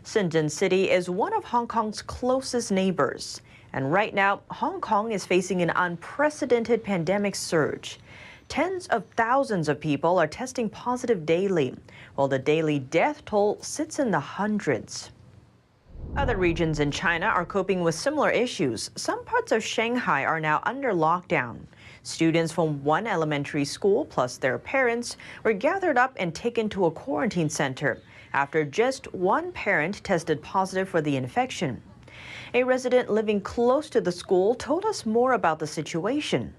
Shenzhen City is one of Hong Kong's closest neighbors. And right now, Hong Kong is facing an unprecedented pandemic surge. Tens of thousands of people are testing positive daily, while the daily death toll sits in the hundreds. Other regions in China are coping with similar issues. Some parts of Shanghai are now under lockdown. Students from one elementary school, plus their parents, were gathered up and taken to a quarantine center after just one parent tested positive for the infection. A resident living close to the school told us more about the situation.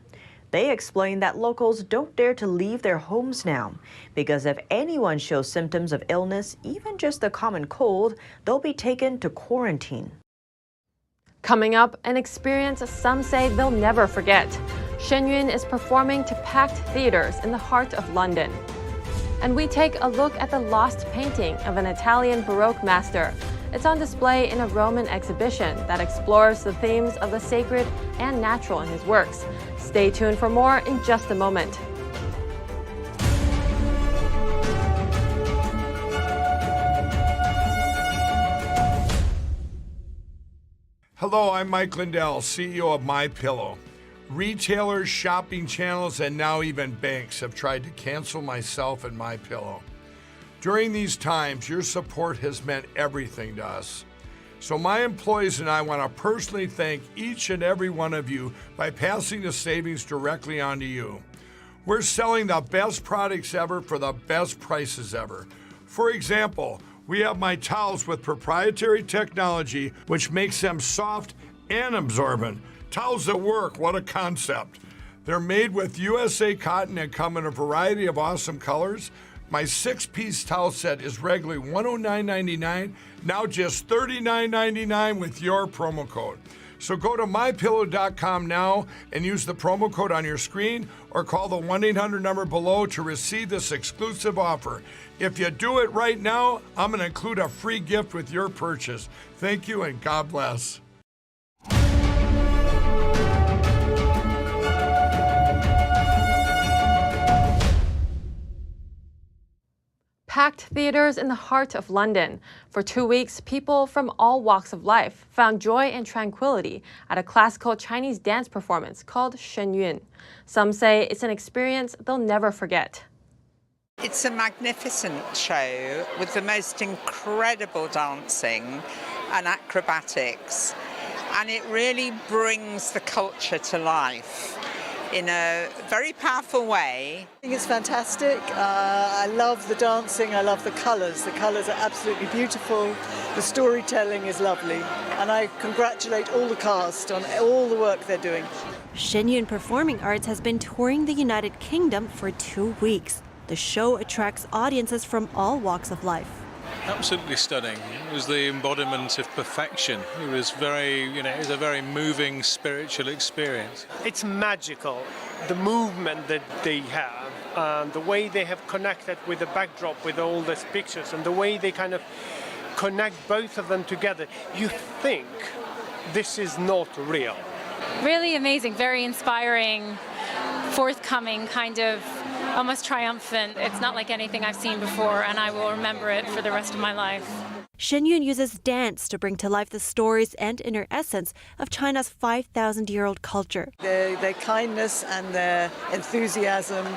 They explained that locals don't dare to leave their homes now because if anyone shows symptoms of illness, even just a common cold, they'll be taken to quarantine. Coming up, an experience some say they'll never forget. Shen Yun is performing to packed theaters in the heart of London. And we take a look at the lost painting of an Italian Baroque master. It's on display in a Roman exhibition that explores the themes of the sacred and natural in his works. Stay tuned for more in just a moment. Hello, I'm Mike Lindell, CEO of MyPillow. Retailers, shopping channels, and now even banks have tried to cancel myself and MyPillow. During these times, your support has meant everything to us. So my employees and I want to personally thank each and every one of you by passing the savings directly on to you. We're selling the best products ever for the best prices ever. For example, we have my towels with proprietary technology, which makes them soft and absorbent. Towels that work, what a concept. They're made with USA cotton and come in a variety of awesome colors. My 6-piece towel set is regularly $109.99, now just $39.99 with your promo code. So go to mypillow.com now and use the promo code on your screen or call the 1-800 number below to receive this exclusive offer. If you do it right now, I'm going to include a free gift with your purchase. Thank you and God bless. Packed theaters in the heart of London. For 2 weeks, people from all walks of life found joy and tranquility at a classical Chinese dance performance called Shen Yun. Some say it's an experience they'll never forget. It's a magnificent show with the most incredible dancing and acrobatics, and it really brings the culture to life in a very powerful way. I think it's fantastic. I love the dancing, I love the colours. The colours are absolutely beautiful. The storytelling is lovely. And I congratulate all the cast on all the work they're doing. Shen Yun Performing Arts has been touring the United Kingdom for 2 weeks. The show attracts audiences from all walks of life. Absolutely stunning. It was the embodiment of perfection. It was it was a very moving spiritual experience. It's magical, the movement that they have, the way they have connected with the backdrop, with all these pictures, and the way they kind of connect both of them together. You think this is not real. Really amazing, very inspiring, forthcoming, kind of almost triumphant. It's not like anything I've seen before, and I will remember it for the rest of my life. Shen Yun uses dance to bring to life the stories and inner essence of China's 5,000-year-old culture. Their kindness and their enthusiasm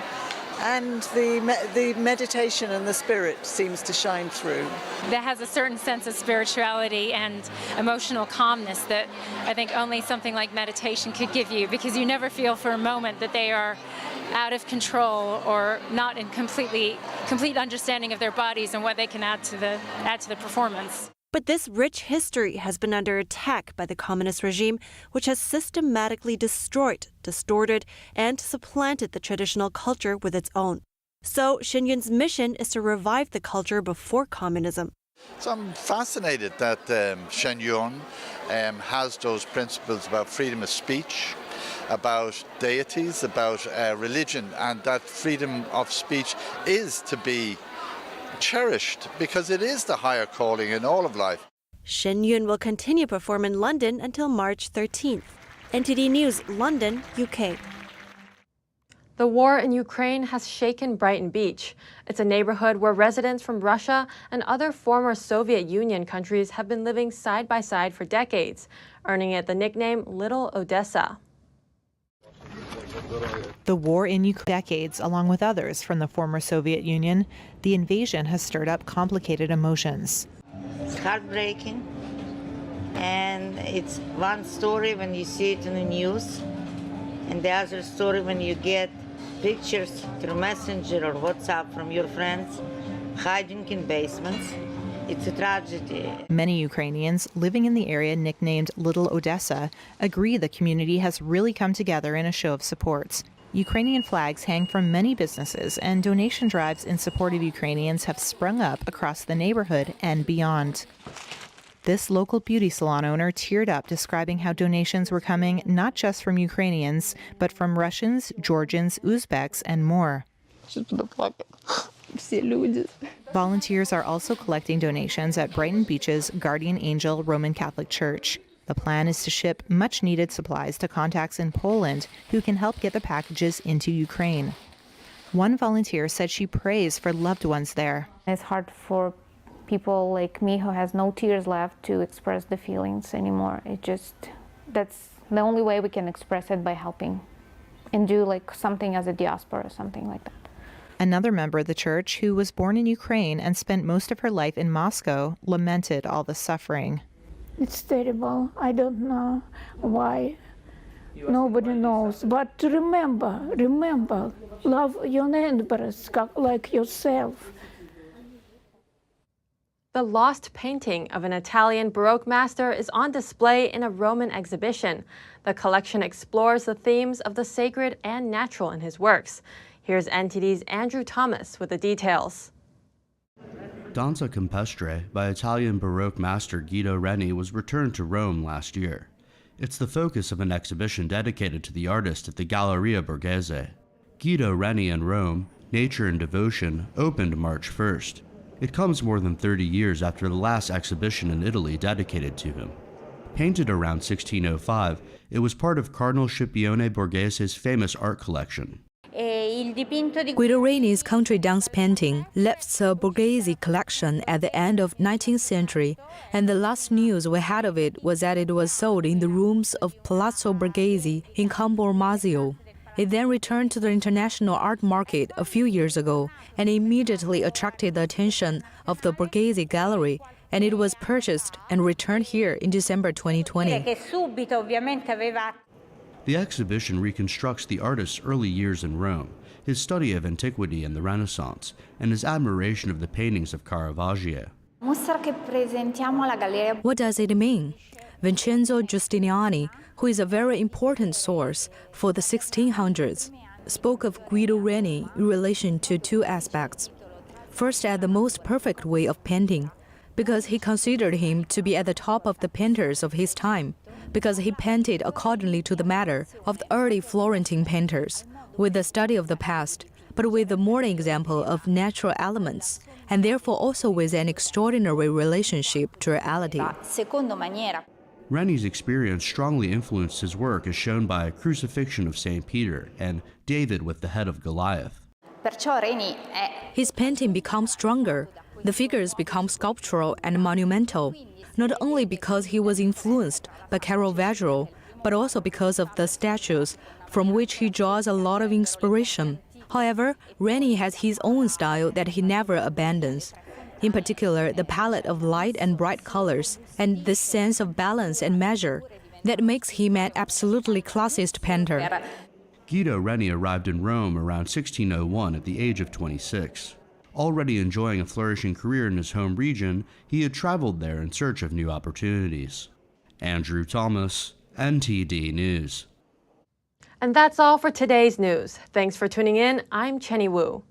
and the meditation and the spirit seems to shine through. That has a certain sense of spirituality and emotional calmness that I think only something like meditation could give you, because you never feel for a moment that they are out of control or not in complete understanding of their bodies and what they can add to the performance. But this rich history has been under attack by the communist regime, which has systematically destroyed, distorted, and supplanted the traditional culture with its own. So Shen Yun's mission is to revive the culture before communism. So I'm fascinated that Shen Yun has those principles about freedom of speech, about deities, about religion, and that freedom of speech is to be cherished because it is the higher calling in all of life. Shen Yun will continue to perform in London until March 13th. NTD News, London, UK. The war in Ukraine has shaken Brighton Beach. It's a neighborhood where residents from Russia and other former Soviet Union countries have been living side by side for decades, earning it the nickname Little Odessa. The war in Ukraine decades, along with others from the former Soviet Union, the invasion has stirred up complicated emotions. It's heartbreaking, and it's one story when you see it in the news, and the other story when you get pictures through Messenger or WhatsApp from your friends hiding in basements. It's a tragedy. Many Ukrainians living in the area nicknamed Little Odessa agree the community has really come together in a show of support. Ukrainian flags hang from many businesses, and donation drives in support of Ukrainians have sprung up across the neighborhood and beyond. This local beauty salon owner teared up describing how donations were coming not just from Ukrainians, but from Russians, Georgians, Uzbeks, and more. Volunteers are also collecting donations at Brighton Beach's Guardian Angel Roman Catholic Church. The plan is to ship much-needed supplies to contacts in Poland who can help get the packages into Ukraine. One volunteer said she prays for loved ones there. It's hard for people like me who has no tears left to express the feelings anymore. That's the only way we can express it, by helping and do like something as a diaspora or something like that. Another member of the church, who was born in Ukraine and spent most of her life in Moscow, lamented all the suffering. It's terrible. I don't know why. Nobody knows. But remember, love your neighbors like yourself. The lost painting of an Italian Baroque master is on display in a Roman exhibition. The collection explores the themes of the sacred and natural in his works. Here's NTD's Andrew Thomas with the details. Danza Campestre by Italian Baroque master Guido Reni was returned to Rome last year. It's the focus of an exhibition dedicated to the artist at the Galleria Borghese. Guido Reni in Rome, Nature and Devotion, opened March 1st. It comes more than 30 years after the last exhibition in Italy dedicated to him. Painted around 1605, it was part of Cardinal Scipione Borghese's famous art collection. Guido Reni's country dance painting left the Borghese collection at the end of 19th century, and the last news we had of it was that it was sold in the rooms of Palazzo Borghese in Campo Marzio. It then returned to the international art market a few years ago and immediately attracted the attention of the Borghese Gallery, and it was purchased and returned here in December 2020. The exhibition reconstructs the artist's early years in Rome, his study of antiquity and the Renaissance, and his admiration of the paintings of Caravaggio. What does it mean? Vincenzo Giustiniani, who is a very important source for the 1600s, spoke of Guido Reni in relation to two aspects. First, as the most perfect way of painting, because he considered him to be at the top of the painters of his time, because he painted accordingly to the matter of the early Florentine painters, with the study of the past, but with the modern example of natural elements, and therefore also with an extraordinary relationship to reality. Reni's experience strongly influenced his work, as shown by a crucifixion of St. Peter and David with the head of Goliath. His painting becomes stronger. The figures become sculptural and monumental, not only because he was influenced by Caravaggio, but also because of the statues, from which he draws a lot of inspiration. However, Reni has his own style that he never abandons. In particular, the palette of light and bright colors, and this sense of balance and measure that makes him an absolutely classicist painter. Guido Reni arrived in Rome around 1601 at the age of 26. Already enjoying a flourishing career in his home region, he had traveled there in search of new opportunities. Andrew Thomas, NTD News. And that's all for today's news. Thanks for tuning in. I'm Chenny Wu.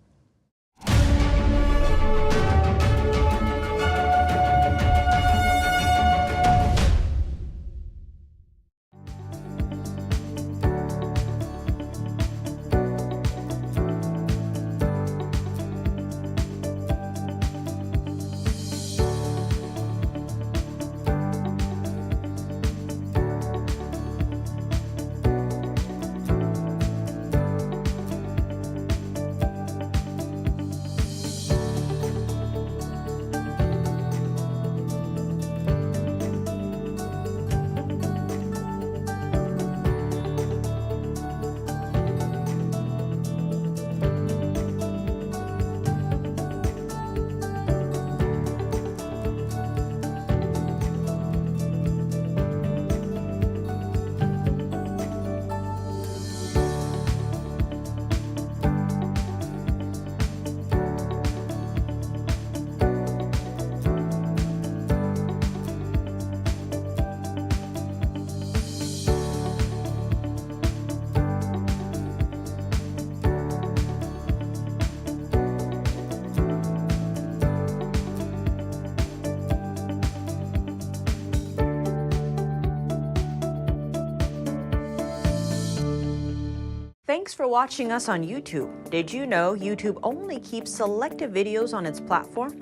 Thanks for watching us on YouTube. Did you know YouTube only keeps selective videos on its platform?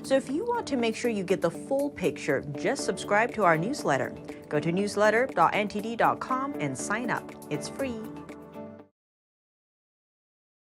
So if you want to make sure you get the full picture, just subscribe to our newsletter. Go to newsletter.ntd.com and sign up. It's free.